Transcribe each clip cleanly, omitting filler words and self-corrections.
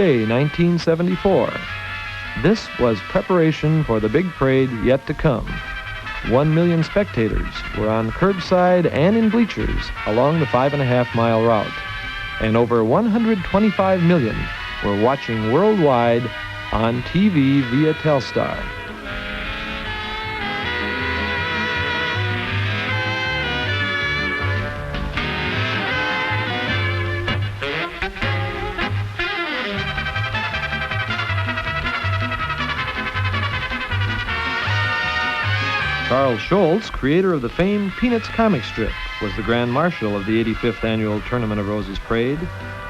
Day 1974. This was preparation for the big parade yet to come. 1 million spectators were on curbside and in bleachers along the 5.5-mile route, and over 125 million were watching worldwide on TV via Telstar. Charles Schulz, creator of the famed Peanuts comic strip, was the Grand Marshal of the 85th Annual Tournament of Roses Parade,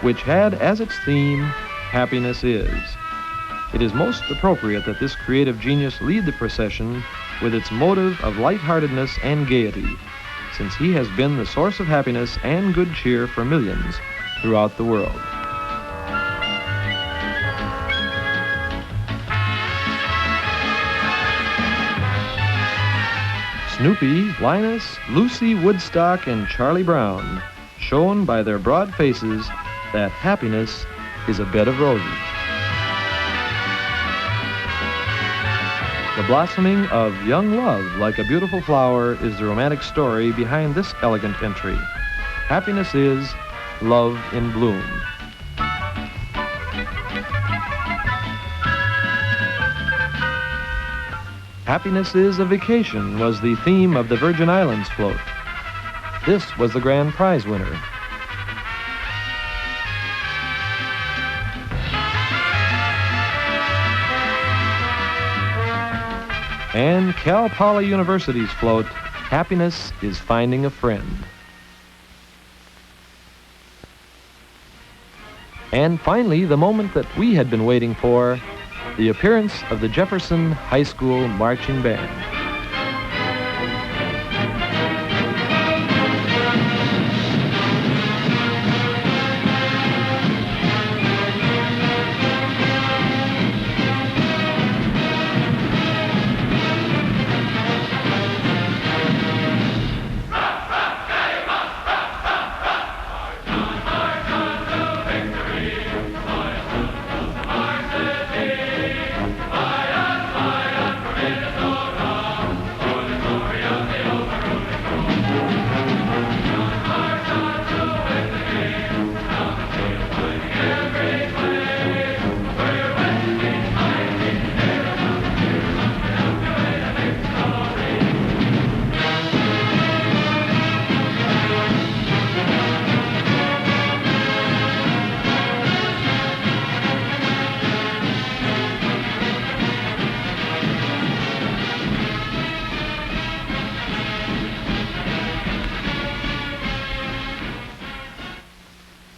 which had as its theme, Happiness Is. It is most appropriate that this creative genius lead the procession with its motive of lightheartedness and gaiety, since he has been the source of happiness and good cheer for millions throughout the world. Snoopy, Linus, Lucy, Woodstock, and Charlie Brown, shown by their broad faces that happiness is a bed of roses. The blossoming of young love like a beautiful flower is the romantic story behind this elegant entry. Happiness is love in bloom. Happiness is a Vacation was the theme of the Virgin Islands float. This was the grand prize winner. And Cal Poly University's float, Happiness is Finding a Friend. And finally, the moment that we had been waiting for, the appearance of the Jefferson High School Marching Band.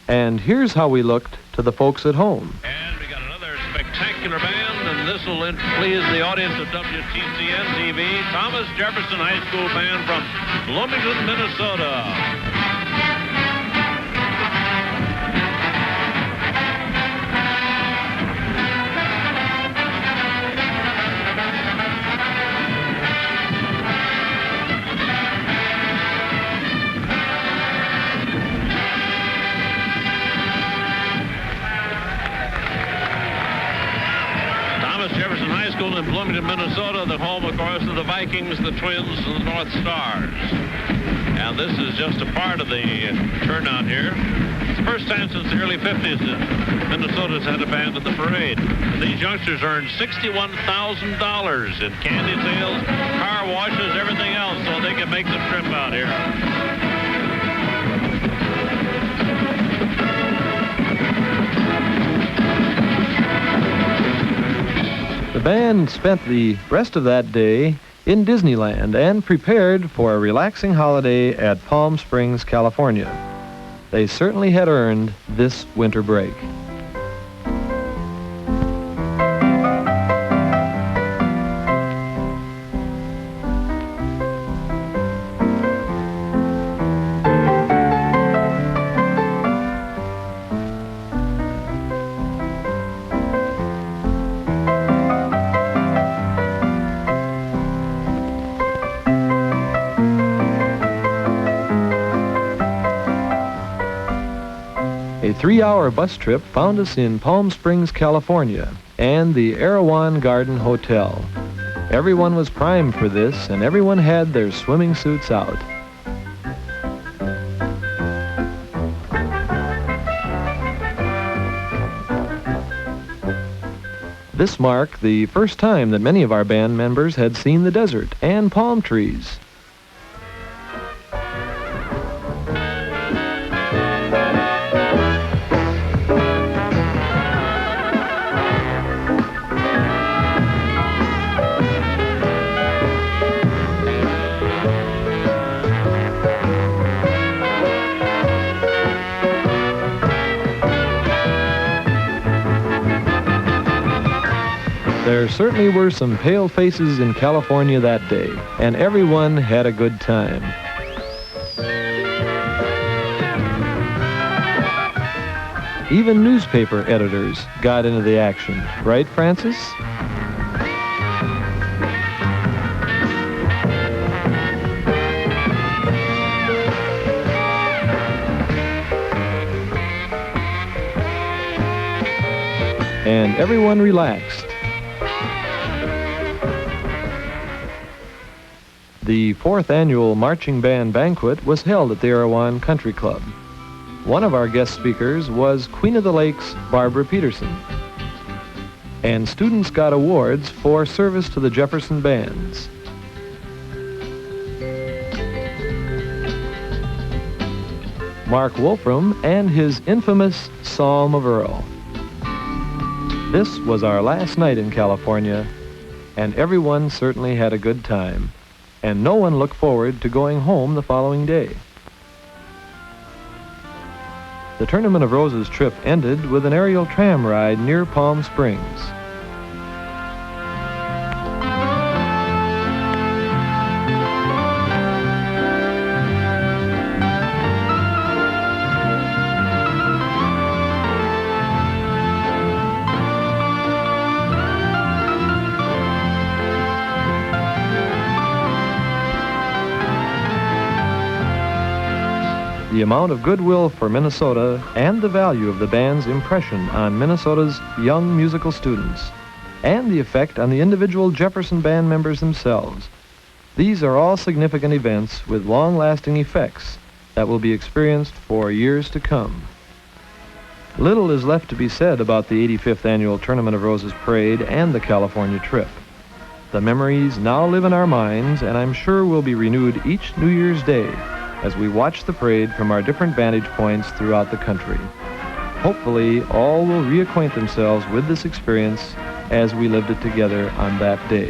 And here's how we looked to the folks at home. And we got another spectacular band, and this will please the audience of WTCN TV. Thomas Jefferson High School Band from Bloomington, Minnesota. Jefferson High School in Bloomington, Minnesota, the home, of course, of the Vikings, the Twins, and the North Stars. And this is just a part of the turnout here. It's the first time since the early 50s that Minnesota's had a band at the parade. These youngsters earned $61,000 in candy sales, car washes, everything else, so they can make the trip out here. The band spent the rest of that day in Disneyland and prepared for a relaxing holiday at Palm Springs, California. They certainly had earned this winter break. 3-hour bus trip found us in Palm Springs, California, and the Erewhon Garden Hotel. Everyone was primed for this, and everyone had their swimming suits out. This marked the first time that many of our band members had seen the desert and palm trees. There certainly were some pale faces in California that day, and everyone had a good time. Even newspaper editors got into the action, right, Francis? And everyone relaxed. The 4th annual marching band banquet was held at the Erewhon Country Club. One of our guest speakers was Queen of the Lakes, Barbara Peterson. And students got awards for service to the Jefferson bands. Mark Wolfram and his infamous Psalm of Earl. This was our last night in California, and everyone certainly had a good time. And no one looked forward to going home the following day. The Tournament of Roses trip ended with an aerial tram ride near Palm Springs. The amount of goodwill for Minnesota and the value of the band's impression on Minnesota's young musical students, and the effect on the individual Jefferson band members themselves. These are all significant events with long-lasting effects that will be experienced for years to come. Little is left to be said about the 85th Annual Tournament of Roses Parade and the California trip. The memories now live in our minds, and I'm sure will be renewed each New Year's Day as we watch the parade from our different vantage points throughout the country. Hopefully, all will reacquaint themselves with this experience as we lived it together on that day.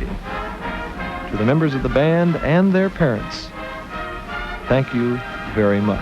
To the members of the band and their parents, thank you very much.